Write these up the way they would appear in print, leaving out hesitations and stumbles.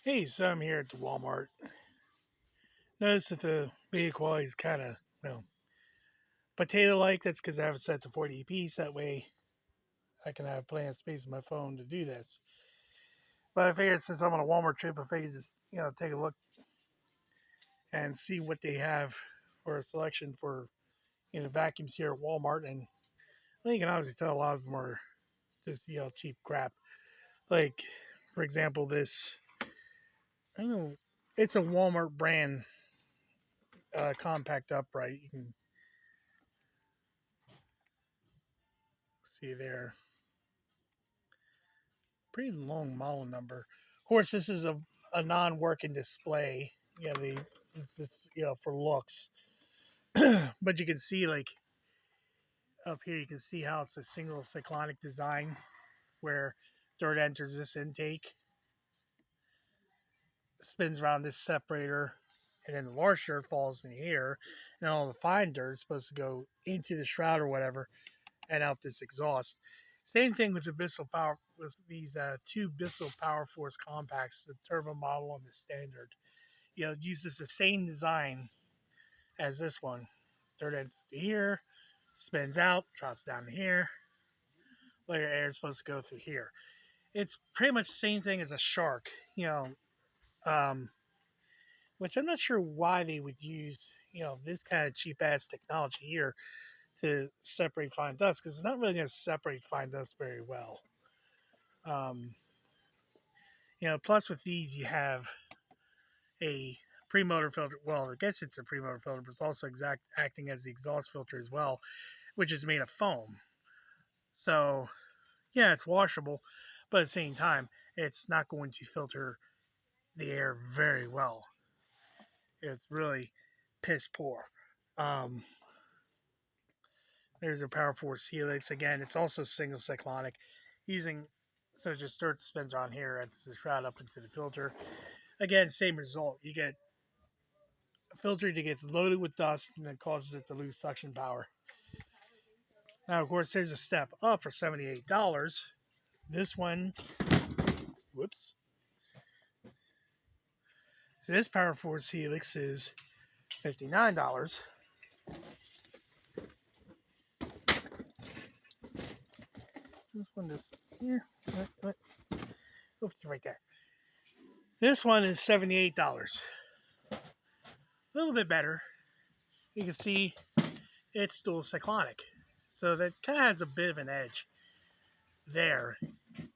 Hey, so I'm here at the Walmart. Notice that the video quality is kind of, potato-like. That's because I have it set to 40p, so that way I can have plenty of space on my phone to do this. But I figured since I'm on a Walmart trip, I figured just, take a look and see what they have for a selection for, vacuums here at Walmart. And you can obviously tell a lot of them are just, cheap crap. Like, for example, this, I don't know, it's a Walmart brand compact upright. You can see there. Pretty long model number. Of course, this is a non-working display. It's for looks, but you can see like up here, you can see how it's a single cyclonic design where dirt enters this intake, spins around this separator, and then the large dirt falls in here, and all the fine dirt is supposed to go into the shroud or whatever and out this exhaust. Same thing with the Bissell Power with these two Bissell Power Force compacts, the turbo model and the standard. It uses the same design as this one. Dirt ends to here, spins out, drops down to here. Layer air is supposed to go through here. It's pretty much the same thing as a shark, um, which I'm not sure why they would use, this kind of cheap ass technology here to separate fine dust because it's not really going to separate fine dust very well. Um, plus with these you have a pre-motor filter. Well, I guess it's a pre-motor filter, but it's also acting as the exhaust filter as well, which is made of foam. So yeah, it's washable, but at the same time, it's not going to filter the air very well. It's really piss poor. Um, there's a Power Force Helix. Again, it's also single cyclonic, using so it just starts spins around here, enters the shroud up into the filter. Again, same result. You get a filter that gets loaded with dust and then causes it to lose suction power. Now, of course, there's a step up for $78. This one, whoops. So this Power Force Helix is $59. This one is here. What? Oops, right there. This one is $78. A little bit better. You can see it's dual cyclonic. So that kind of has a bit of an edge there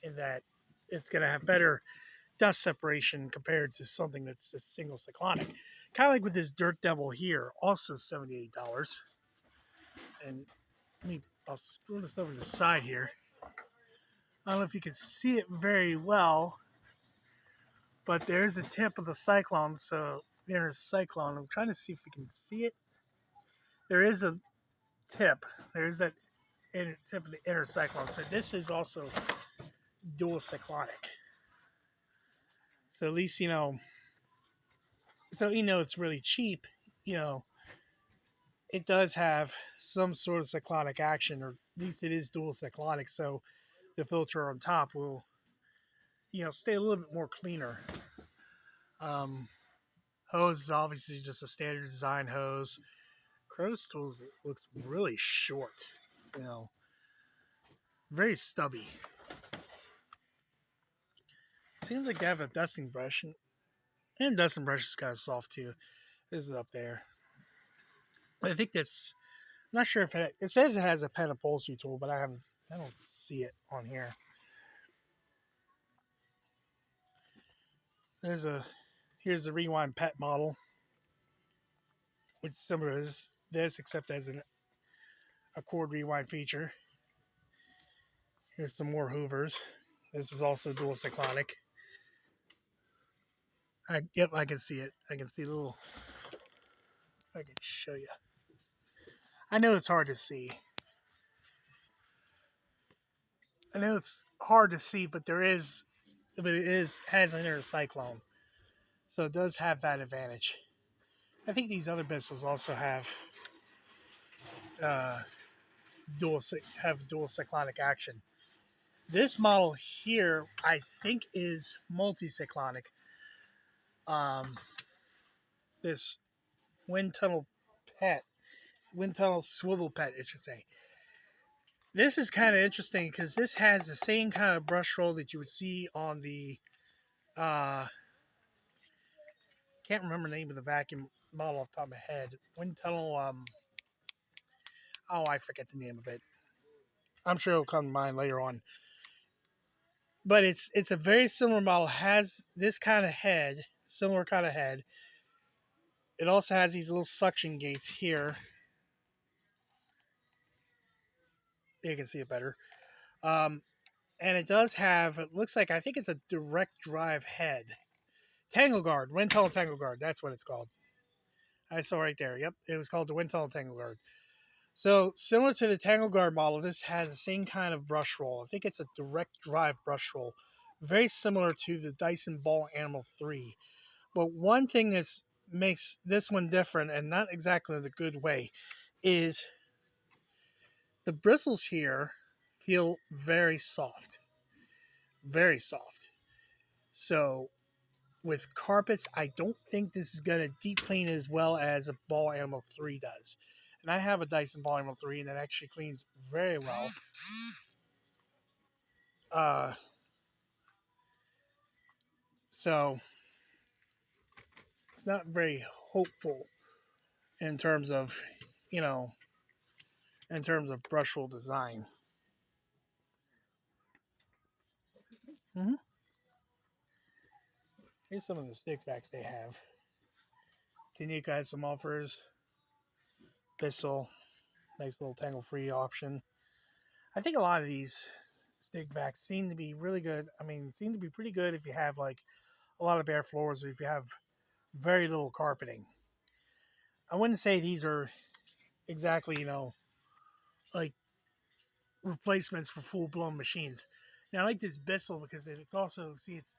in that it's going to have better dust separation compared to something that's just single cyclonic. Kind of like with this Dirt Devil here, also $78. And I'll screw this over to the side here. I don't know if you can see it very well, but there's a tip of the cyclone. So there's a cyclone. I'm trying to see if we can see it. There is a tip. There's that tip of the inner cyclone. So this is also dual cyclonic. So at least so it's really cheap. You know, it does have some sort of cyclonic action, or at least it is dual cyclonic. So the filter on top will stay a little bit more cleaner. Um, Hose is obviously just a standard design hose. Crow's tools looks really short, you know, very stubby. Seems like they have a dusting brush, and dusting brush is kind of soft too. This is up there. I think this. I'm not sure if it says it has a pen upholstery tool, but I don't see it on here. Here's the Rewind Pet model, which is similar to this except as a cord rewind feature. Here's some more Hoovers. This is also dual cyclonic. Yep, I can see it. I can see the little. I can show you. I know it's hard to see. I know it's hard to see, but it has an inner cyclone, so it does have that advantage. I think these other missiles also uh, dual cyclonic action. This model here, I think, is multi-cyclonic, um, this wind tunnel pet, wind tunnel swivel pet, I should say. This is kind of interesting because this has the same kind of brush roll that you would see on the can't remember the name of the vacuum model off the top of my head. Wind tunnel. Oh, I forget the name of it. I'm sure it'll come to mind later on. But it's a very similar model. Has this kind of head, similar kind of head. It also has these little suction gates here. You can see it better. And it does have. It looks like I think it's a direct drive head. Tangle Guard, Wind Tunnel Tangle Guard. That's what it's called. I saw right there. Yep, it was called the Wind Tunnel Tangle Guard. So similar to the Tangle Guard model, this has the same kind of brush roll. I think it's a direct drive brush roll, very similar to the Dyson Ball Animal 3. But one thing that makes this one different, and not exactly the good way, is the bristles here feel very soft, very soft. So with carpets, I don't think this is going to deep clean as well as a Ball Animal 3 does. And I have a Dyson Ball Animal 3, and it actually cleans very well. Uh, so it's not very hopeful in terms of, you know, in terms of brush roll design. Mm-hmm. Here's some of the stick vacs they have. Tunique has some offers. Bissell, nice little tangle-free option. I think a lot of these stick vacs seem to be really good. I mean, seem to be pretty good if you have like a lot of bare floors or if you have very little carpeting. I wouldn't say these are exactly, like replacements for full-blown machines. Now, I like this Bissell because it's also, see, it's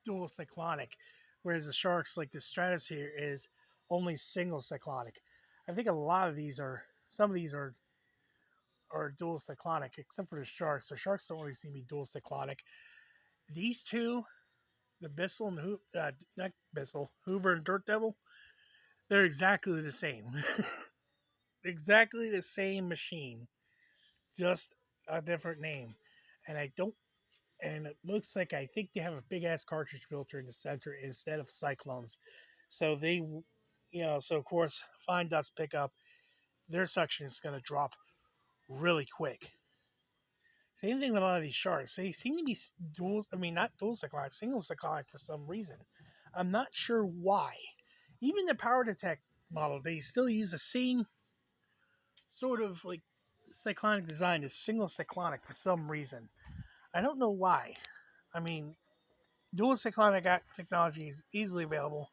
dual cyclonic, whereas the Sharks, like the Stratus here, is only single cyclonic. I think a lot of these are, some of these are dual cyclonic, except for the Sharks. The Sharks don't really seem to be dual cyclonic. These two, the Bissell and not Bissell, Hoover and Dirt Devil, they're exactly the same. Exactly the same machine, just a different name. And I don't, and it looks like I think they have a big ass cartridge filter in the center instead of cyclones. So they, so of course, fine dust pickup, their suction is going to drop really quick. Same thing with a lot of these sharks. They seem to be dual, I mean, not dual cyclonic, single cyclonic for some reason. I'm not sure why. Even the Power Detect model, they still use the same sort of like cyclonic design as single cyclonic for some reason. I don't know why. I mean, dual cyclonic technology is easily available.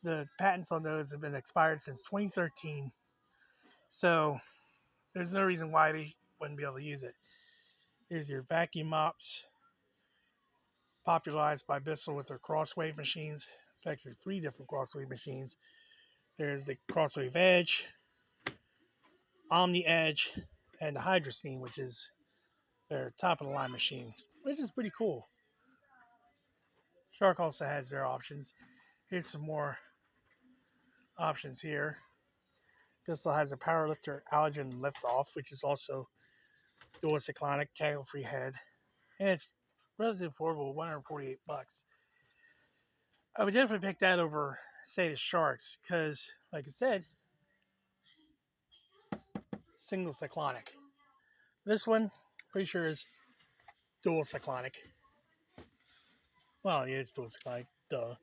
The patents on those have been expired since 2013. So there's no reason why they wouldn't be able to use it. Here's your vacuum mops, popularized by Bissell with their Crosswave machines. It's actually 3 different Crosswave machines. There's the Crosswave Edge, Omni Edge, and the Hydra Steam, which is their top of the line machine, which is pretty cool. Shark also has their options. Here's some more options here. Bissell has a Powerlifter Allergen Liftoff, which is also dual cyclonic, tangle free head, and it's relatively affordable, $148. I would definitely pick that over, say, the Sharks, because, like I said, single cyclonic. This one, pretty sure is dual cyclonic. Well, yeah, it's dual cyclonic, duh.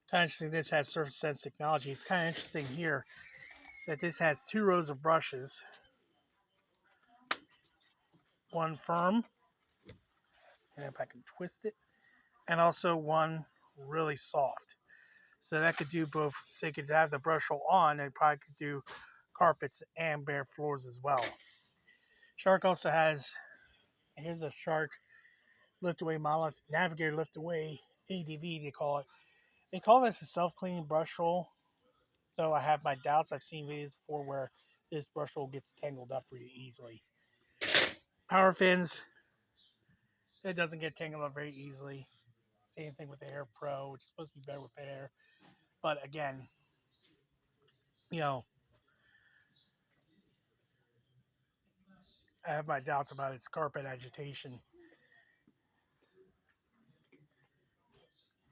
Kind of interesting, this has surface sense technology. It's kind of interesting here that this has 2 rows of brushes. One firm, and if I can twist it, and also one really soft. So that could do both. So you could have the brush roll on, and probably could do carpets and bare floors as well. Shark also has, here's a Shark lift away model, Navigator lift away ADV. They call it. They call this a self cleaning brush roll. Though I have my doubts. I've seen videos before where this brush roll gets tangled up really easily. Power fins. It doesn't get tangled up very easily. Same thing with the Air Pro, which is supposed to be better with pet air. But again, you know, I have my doubts about its carpet agitation.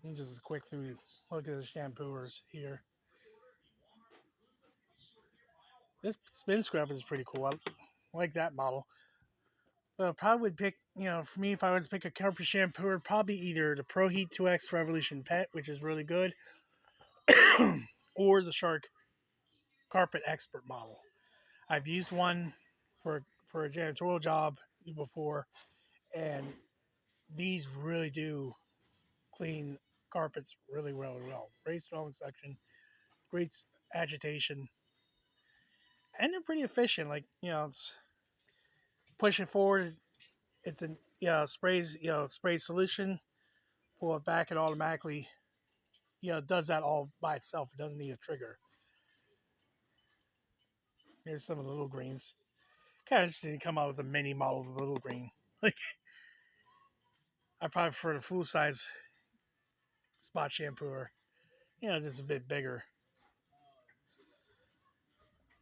And just a quick through look at the shampooers here. This spin scrub is pretty cool. I like that model. Probably would pick, for me, if I was to pick a carpet shampooer, probably either the Pro Heat 2X Revolution Pet, which is really good, or the Shark Carpet Expert model. I've used one for a janitorial job before, and these really do clean carpets really, really well. Very strong suction, great agitation, and they're pretty efficient. Like, it's pushing forward. It's a sprays spray solution. Pull it back, and automatically does that all by itself. It doesn't need a trigger. Here's some of the little greens. Kind of just didn't come out with a mini model of the little green. Like, I probably prefer the full size spot shampooer. Just a bit bigger.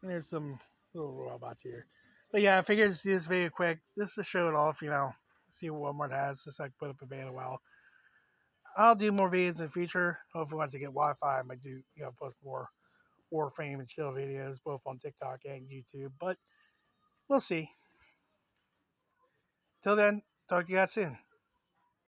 And there's some little robots here. But yeah, I figured to do this video quick, just to show it off, see what Walmart has, just so I can put up a band a while. I'll do more videos in the future. Hopefully once I get Wi-Fi, I might do, post more Warframe and chill videos, both on TikTok and YouTube. But we'll see. Till then, talk to you guys soon.